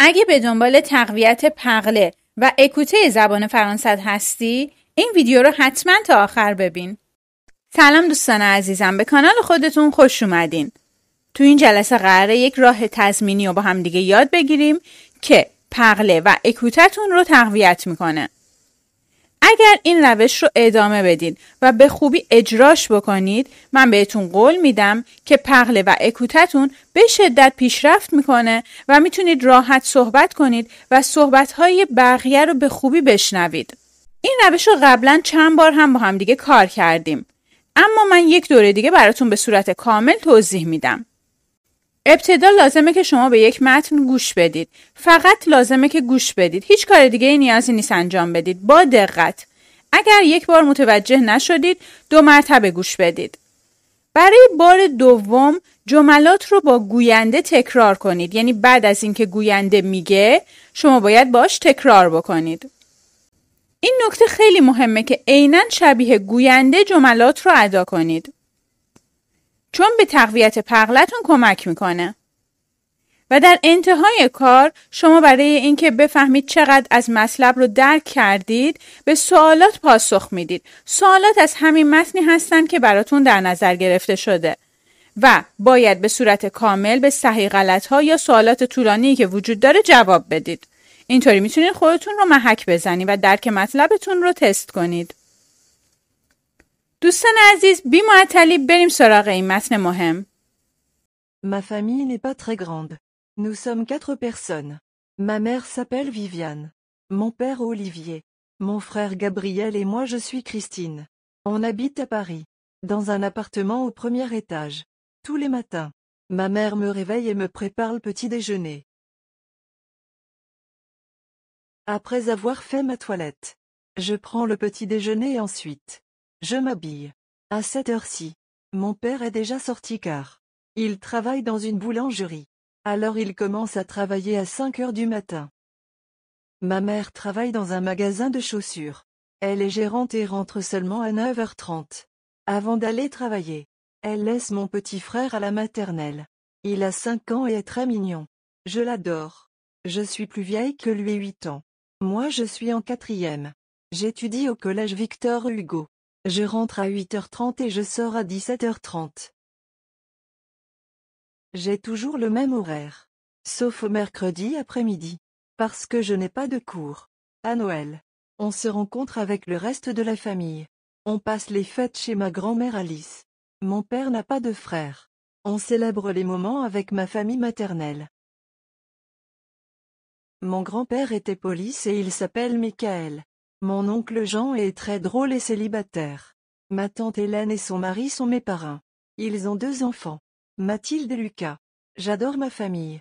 اگه به دنبال تقویت پغله و اکوته زبان فرانسه هستی، این ویدیو رو حتما تا آخر ببین. سلام دوستان عزیزم، به کانال خودتون خوش اومدین. تو این جلسه قراره یک راه تضمینی رو با هم دیگه یاد بگیریم که پغله و اکوتتون رو تقویت میکنه. اگر این روش رو ادامه بدین و به خوبی اجراش بکنید، من بهتون قول میدم که پغله و اکوتتون به شدت پیشرفت میکنه و میتونید راحت صحبت کنید و صحبتهای بقیه رو به خوبی بشنوید. این روش رو قبلا چند بار هم با هم دیگه کار کردیم، اما من یک دوره دیگه براتون به صورت کامل توضیح میدم. ابتدا لازمه که شما به یک متن گوش بدید. فقط لازمه که گوش بدید. هیچ کار دیگه نیازی نیست انجام بدید. با دقت. اگر یک بار متوجه نشدید، 2 مرتبه گوش بدید. برای بار دوم جملات رو با گوینده تکرار کنید. یعنی بعد از اینکه گوینده میگه، شما باید باش تکرار بکنید. این نکته خیلی مهمه که عیناً شبیه گوینده جملات رو ادا کنید. چون به تقویت پغلتون کمک میکنه. و در انتهای کار شما برای اینکه بفهمید چقدر از مطلب رو درک کردید به سوالات پاسخ میدید. سوالات از همین متنی هستن که براتون در نظر گرفته شده و باید به صورت کامل به صحیح غلط ها یا سوالات طولانی که وجود داره جواب بدید. اینطوری میتونید خودتون رو محک بزنید و درک مطلبتون رو تست کنید. دوستان عزیز، بی معطلی بریم سراغ این متن مهم. Ma famille n'est pas très grande. Nous sommes 4 personnes. Ma mère s'appelle Viviane. Mon père Olivier. Mon frère Gabriel et moi je suis Christine. On habite à Paris. Dans un appartement au premier étage. Tous les matins. Ma mère me réveille et me prépare le petit déjeuner. Après avoir fait ma toilette. Je prends le petit déjeuner et ensuite. Je m'habille. À cette heure-ci. Mon père est déjà sorti car il travaille dans une boulangerie. Alors il commence à travailler à 5 heures du matin. Ma mère travaille dans un magasin de chaussures. Elle est gérante et rentre seulement à 9h30. Avant d'aller travailler, elle laisse mon petit frère à la maternelle. Il a 5 ans et est très mignon. Je l'adore. Je suis plus vieille que lui 8 ans. Moi je suis en 4e. J'étudie au collège Victor Hugo. Je rentre à 8h30 et je sors à 17h30. J'ai toujours le même horaire. Sauf au mercredi après-midi. Parce que je n'ai pas de cours. À Noël, on se rencontre avec le reste de la famille. On passe les fêtes chez ma grand-mère Alice. Mon père n'a pas de frère. On célèbre les moments avec ma famille maternelle. Mon grand-père était police et il s'appelle Michael. Mon oncle Jean est très drôle et célibataire. Ma tante Hélène et son mari sont mes parrains. Ils ont 2 enfants. Mathilde et Lucas. J'adore ma famille.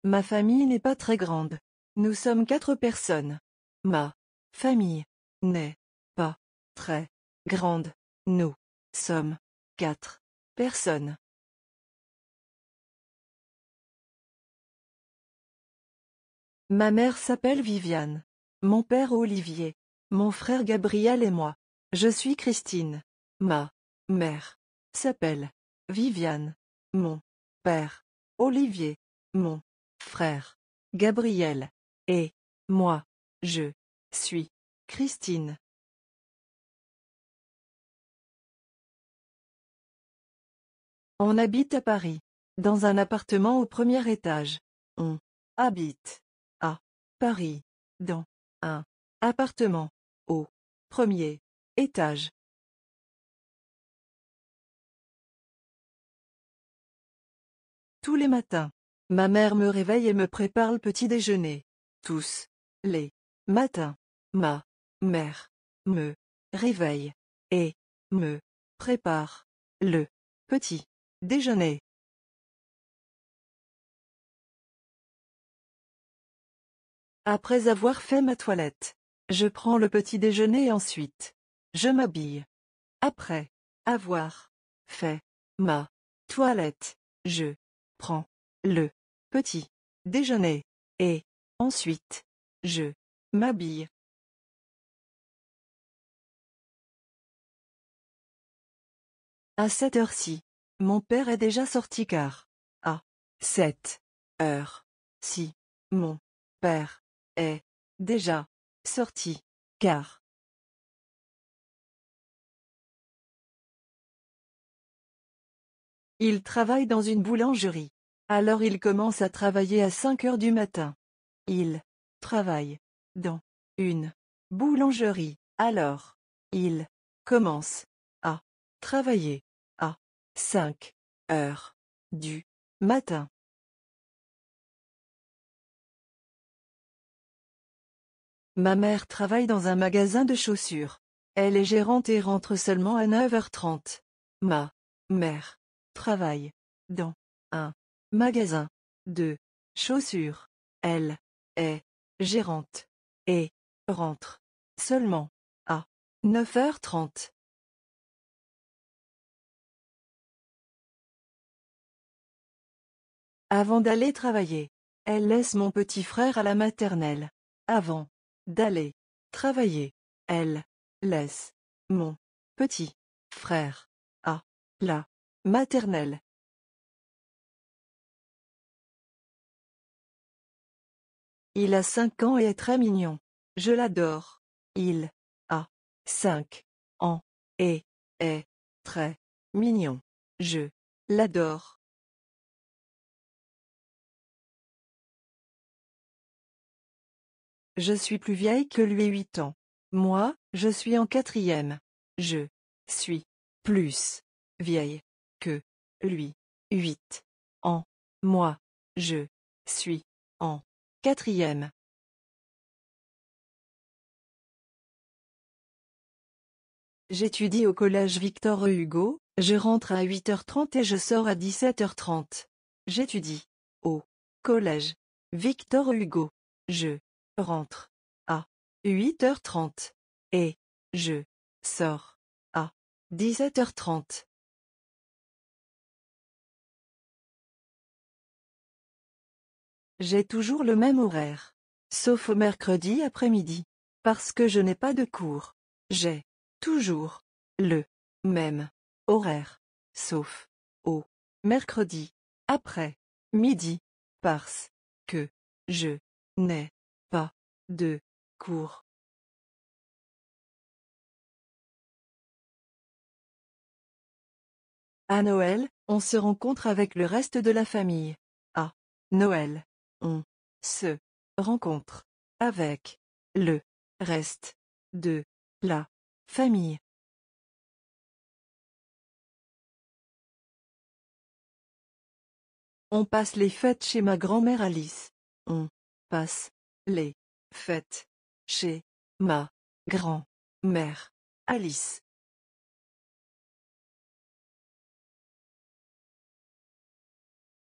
Ma famille n'est pas très grande. Nous sommes 4 personnes. Ma famille n'est pas très grande. Nous sommes 4 personnes. Ma mère s'appelle Viviane. Mon père Olivier. Mon frère Gabriel et moi. Je suis Christine. Ma mère s'appelle Viviane. Mon père Olivier. Mon frère Gabriel. Et moi, je suis Christine. On habite à Paris. Dans un appartement au premier étage. On habite à Paris. Dans un appartement au premier étage. Tous les matins. Ma mère me réveille et me prépare le petit déjeuner. Tous les matins. Ma mère me réveille et me prépare le petit déjeuner. Après avoir fait ma toilette, je prends le petit déjeuner et ensuite, je m'habille. Après avoir fait ma toilette, je prends le petit déjeuner et ensuite, je m'habille. À cette heure-ci, Mon père est déjà sorti car. À 7 heures. Si. Mon père est déjà sorti car. Il travaille dans une boulangerie. Alors il commence à travailler à 5 heures du matin. Il travaille dans une boulangerie. Alors, il commence à travailler à 5 heures du matin. Ma mère travaille dans un magasin de chaussures. Elle est gérante et rentre seulement à 9h30. Ma mère travaille dans un magasin de chaussures. Elle est gérante et rentre seulement à 9h30. Avant d'aller travailler, elle laisse mon petit frère à la maternelle. Avant d'aller travailler, elle laisse mon petit frère à la maternelle. Il a 5 ans et est très mignon. Je l'adore. Il a 5 ans et est très mignon. Je l'adore. Je suis plus vieille que lui 8 ans. Moi, je suis en 4e. Je suis plus vieille que lui 8 ans. Moi, je suis en 4e. J'étudie au collège Victor Hugo, je rentre à 8h30 et je sors à 17h30. J'étudie au collège Victor Hugo. Je rentre à 8h30 et je sors à 17h30. J'ai toujours le même horaire. Sauf au mercredi après-midi. Parce que je n'ai pas de cours. J'ai toujours le même horaire. Sauf au mercredi après-midi. Parce que je n'ai pas de cours. À Noël, on se rencontre avec le reste de la famille. À Noël, on se rencontre avec le reste de la famille. On passe les fêtes chez ma grand-mère Alice. On passe les fêtes chez ma grand-mère Alice.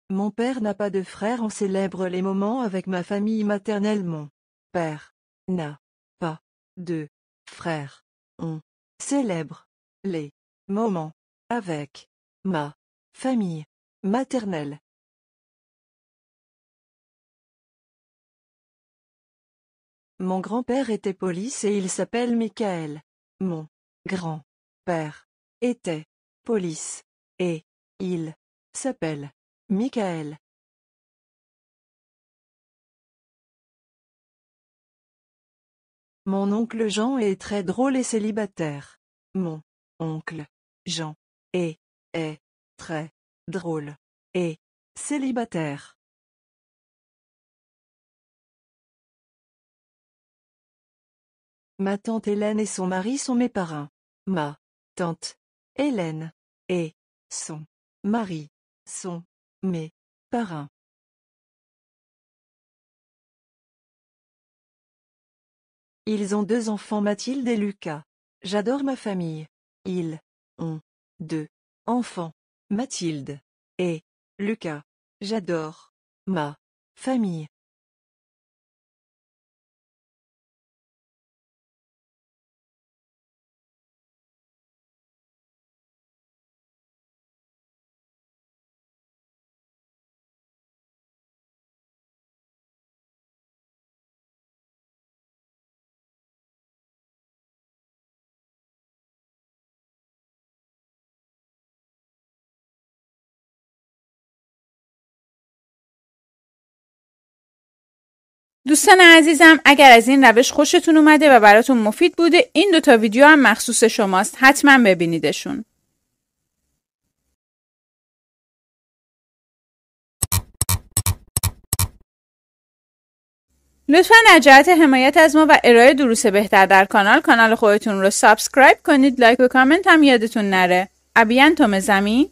Mon père n'a pas de frère. On célèbre les moments avec ma famille maternelle. Mon père n'a pas de frère. On célèbre les moments avec ma famille maternelle. Mon grand-père était police et il s'appelle Michael. Mon grand-père était police et il s'appelle Michael. Mon oncle Jean est très drôle et célibataire. Mon oncle Jean est très drôle et célibataire. Ma tante Hélène et son mari sont mes parrains. Ma tante Hélène et son mari sont mes parrains. Ils ont 2 enfants, Mathilde et Lucas. J'adore ma famille. Ils ont 2 enfants, Mathilde et Lucas. J'adore ma famille. دوستان عزیزم، اگر از این روش خوشتون اومده و براتون مفید بوده، این 2 ویدیو هم مخصوص شماست. حتما ببینیدشون. لطفاً از جهت حمایت از ما و ارائه دروس بهتر در کانال خودتون رو سابسکرایب کنید. لایک و کامنت هم یادتون نره. ابیانتم زمین.